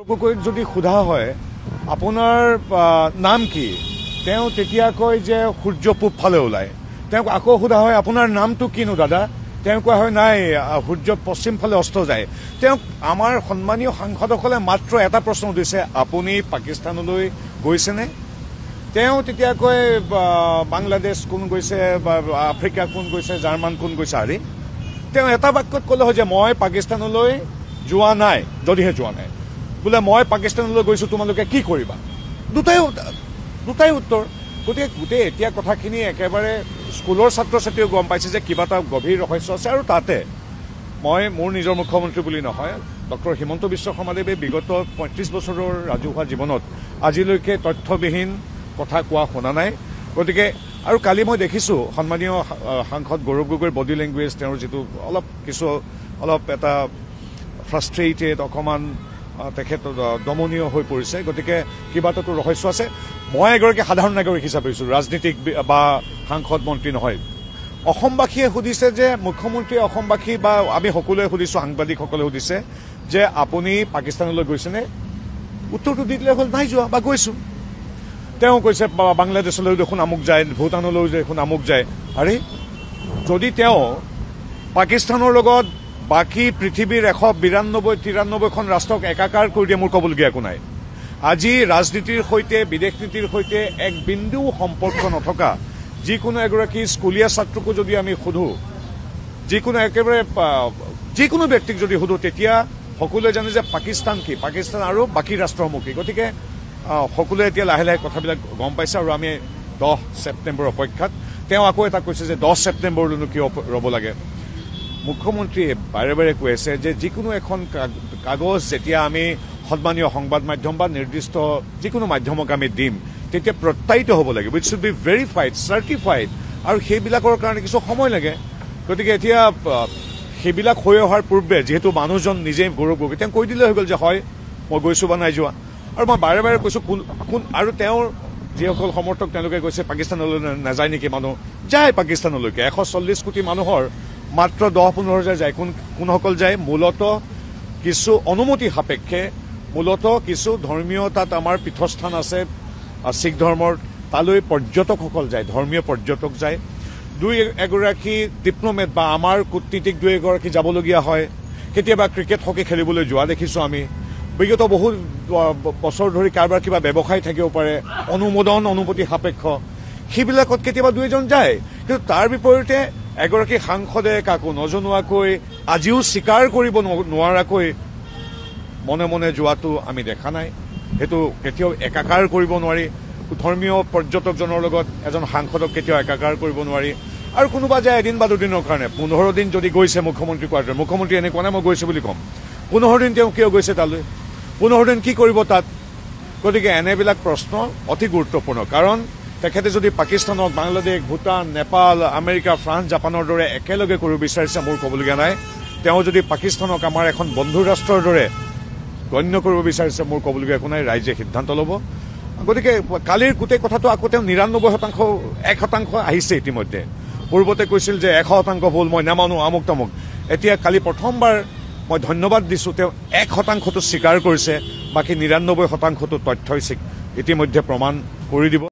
গগৈক যদি সোধা হয় আপোনাৰ নাম কি, তেওঁ তেতিয়া কয় যে সূৰ্য পূব ফালে ওলায়। তেওঁক আকৌ সোধা হয় আপোনাৰ নামটো কিনো দাদা, তেওঁ কোৱা হয় নাই সূৰ্য পশ্চিম ফালে অস্ত যায়। তেওঁক আমাৰ সন্মানীয় সাংসদসকলে মাত্ৰ এটা প্ৰশ্ন সুধিছে, আপুনি পাকিস্তানলৈ গৈছেনে? তেওঁ তেতিয়া কয় বাংলাদেশ কোন গৈছে বা আফ্ৰিকা কোন গৈছে, জাৰ্মান কোন গৈছে। আৰে তেওঁ এটা বাক্যত ক'লে হয় যে মই পাকিস্তানলৈ যোৱা নাই, যদিহে যোৱা নাই বোলে মই পাকিস্তানলৈ গৈছো, তোমালোকে কি কৰিবা? দুটাই উত্তৰ। গতিকে গোটেই এতিয়া কথাখিনি একেবাৰে স্কুলৰ ছাত্ৰ ছাত্ৰীও গম পাইছে যে কিবা এটা গভীৰ ৰহস্য আছে। আৰু তাতে মই মোৰ নিজৰ মুখ্যমন্ত্ৰী বুলি নহয়, ডক্টৰ হিমন্ত বিশ্ব শৰ্মাদেৱে বিগত ৩৫ বছৰৰ ৰাজহুৱা জীৱনত আজিলৈকে তথ্যবিহীন কথা কোৱা শুনা নাই। গতিকে আৰু কালি মই দেখিছোঁ সন্মানীয় সাংসদ গৌৰৱ গগৈৰ বডি লেংগুৱেজ, তেওঁৰ যিটো অলপ এটা ফ্ৰাষ্ট্ৰেটেড, অকণমান তেখেত দমনীয় হৈ পৰিছে। গতিকে কিবা এটাতো ৰহস্য আছে। মই এগৰাকী সাধাৰণ নাগৰিক হিচাপে কৈছোঁ, ৰাজনীতিক বা সাংসদ মন্ত্ৰী নহয়। অসমবাসীয়ে সুধিছে যে মুখ্যমন্ত্ৰীয়ে অসমবাসী বা আমি সকলোৱে সুধিছোঁ, সাংবাদিকসকলে সুধিছে যে আপুনি পাকিস্তানলৈ গৈছেনে? উত্তৰটো দি দিলে হ'ল নাই যোৱা বা গৈছোঁ। তেওঁ কৈছে বাংলাদেশলৈ দেখোন আমুক যায়, ভূটানলৈও দেখোন আমুক যায়। আৰে যদি তেওঁ পাকিস্তানৰ লগত বাকী পৃথিৱীৰ 192-93খন ৰাষ্ট্ৰক একাকাৰ কৰি দিয়ে, মোৰ ক'বলগীয়া একো নাই। আজি ৰাজনীতিৰ সৈতে বিদেশ নীতিৰ সৈতে এক বিন্দু সম্পৰ্ক নথকা যিকোনো এগৰাকী স্কুলীয়া ছাত্ৰকো যদি আমি সোধোঁ, যিকোনো ব্যক্তিক যদি সোধোঁ, তেতিয়া সকলোৱে জানে যে পাকিস্তান কি, পাকিস্তান আৰু বাকী ৰাষ্ট্ৰসমূহ কি। গতিকে সকলোৱে এতিয়া লাহে লাহে কথাবিলাক গম পাইছে আৰু আমি 10 ছেপ্টেম্বৰ অপেক্ষাত। তেওঁ আকৌ এটা কৈছে যে 10 ছেপ্টেম্বৰলৈনো কিয় ৰ'ব লাগে। মুখ্যমন্ত্ৰীয়ে বাৰে বাৰে কৈ আছে যে যিকোনো এখন কাগজ যেতিয়া আমি সন্মানীয় সংবাদ মাধ্যম বা নিৰ্দিষ্ট যিকোনো মাধ্যমক আমি দিম, তেতিয়া প্ৰত্যায়িত হ'ব লাগিব। It should be verified, certified, আৰু সেইবিলাকৰ কাৰণে কিছু সময় লাগে। গতিকে এতিয়া সেইবিলাক হৈ অহাৰ পূৰ্বে যিহেতু মানুহজন নিজে গৌৰৱ গগৈ, তেওঁ কৈ দিলে হৈ গ'ল যে হয় মই গৈছোঁ বা নাই যোৱা। আৰু মই বাৰে বাৰে কৈছোঁ কোন আৰু তেওঁৰ যিসকল সমৰ্থক তেওঁলোকে কৈছে পাকিস্তানলৈ নাযায় নেকি মানুহ? যায় পাকিস্তানলৈকে। 140 কোটি মানুহৰ মাত্ৰ 10-15 হাজাৰ যায়। কোনসকল যায়? মূলতঃ কিছু অনুমতি সাপেক্ষে, মূলতঃ কিছু ধৰ্মীয় তাত আমাৰ পীঠস্থান আছে শিখ ধৰ্মৰ, তালৈ পৰ্যটকসকল যায়, ধৰ্মীয় পৰ্যটক যায়। দুই এগৰাকী ডিপ্ল'মেট বা আমাৰ কূটনীতিক দুই এগৰাকী যাবলগীয়া হয়। কেতিয়াবা ক্ৰিকেট হকী খেলিবলৈ যোৱা দেখিছোঁ আমি। বিগত বহু বছৰ ধৰি কাৰোবাৰ কিবা ব্যৱসায় থাকিব পাৰে, অনুমতি সাপেক্ষ, সেইবিলাকত কেতিয়াবা দুই এজন যায়। কিন্তু তাৰ বিপৰীতে এগৰাকী সাংসদে কাকো নজনোৱাকৈ, আজিও স্বীকাৰ কৰিব নোৱাৰাকৈ মনে মনে যোৱাটো আমি দেখা নাই। সেইটো কেতিয়াও একাকাৰ কৰিব নোৱাৰি। ধৰ্মীয় পৰ্যটকজনৰ লগত এজন সাংসদক কেতিয়াও একাকাৰ কৰিব নোৱাৰি। আৰু কোনোবা যায় এদিন বা দুদিনৰ কাৰণে, 15 দিন যদি গৈছে মুখ্যমন্ত্ৰী কোৱাটোৱে, মুখ্যমন্ত্ৰী এনেকুৱা নাই মই গৈছোঁ বুলি ক'ম। 15 দিন তেওঁ কিয় গৈছে তালৈ? 15 দিন কি কৰিব তাত? গতিকে এনেবিলাক প্ৰশ্ন অতি গুৰুত্বপূৰ্ণ। কাৰণ তেখেতে যদি পাকিস্তানক বাংলাদেশ, ভূটান, নেপাল, আমেৰিকা, ফ্ৰান্স, জাপানৰ দৰে একেলগে কৰিব বিচাৰিছে, মোৰ ক'বলগীয়া নাই। তেওঁ যদি পাকিস্তানক আমাৰ এখন বন্ধু ৰাষ্ট্ৰৰ দৰে গণ্য কৰিব বিচাৰিছে, মোৰ ক'বলগীয়া একো নাই। ৰাইজে সিদ্ধান্ত ল'ব। গতিকে কালিৰ গোটেই কথাটো আকৌ তেওঁ 99% 1% আহিছে ইতিমধ্যে। পূৰ্বতে কৈছিল যে 100% ভুল, মই নামানো, আমুক তামুক। এতিয়া কালি প্ৰথমবাৰ মই ধন্যবাদ দিছোঁ, তেওঁ 1%টো স্বীকাৰ কৰিছে, বাকী 99%টো তথ্যই ইতিমধ্যে প্ৰমাণ কৰি দিব।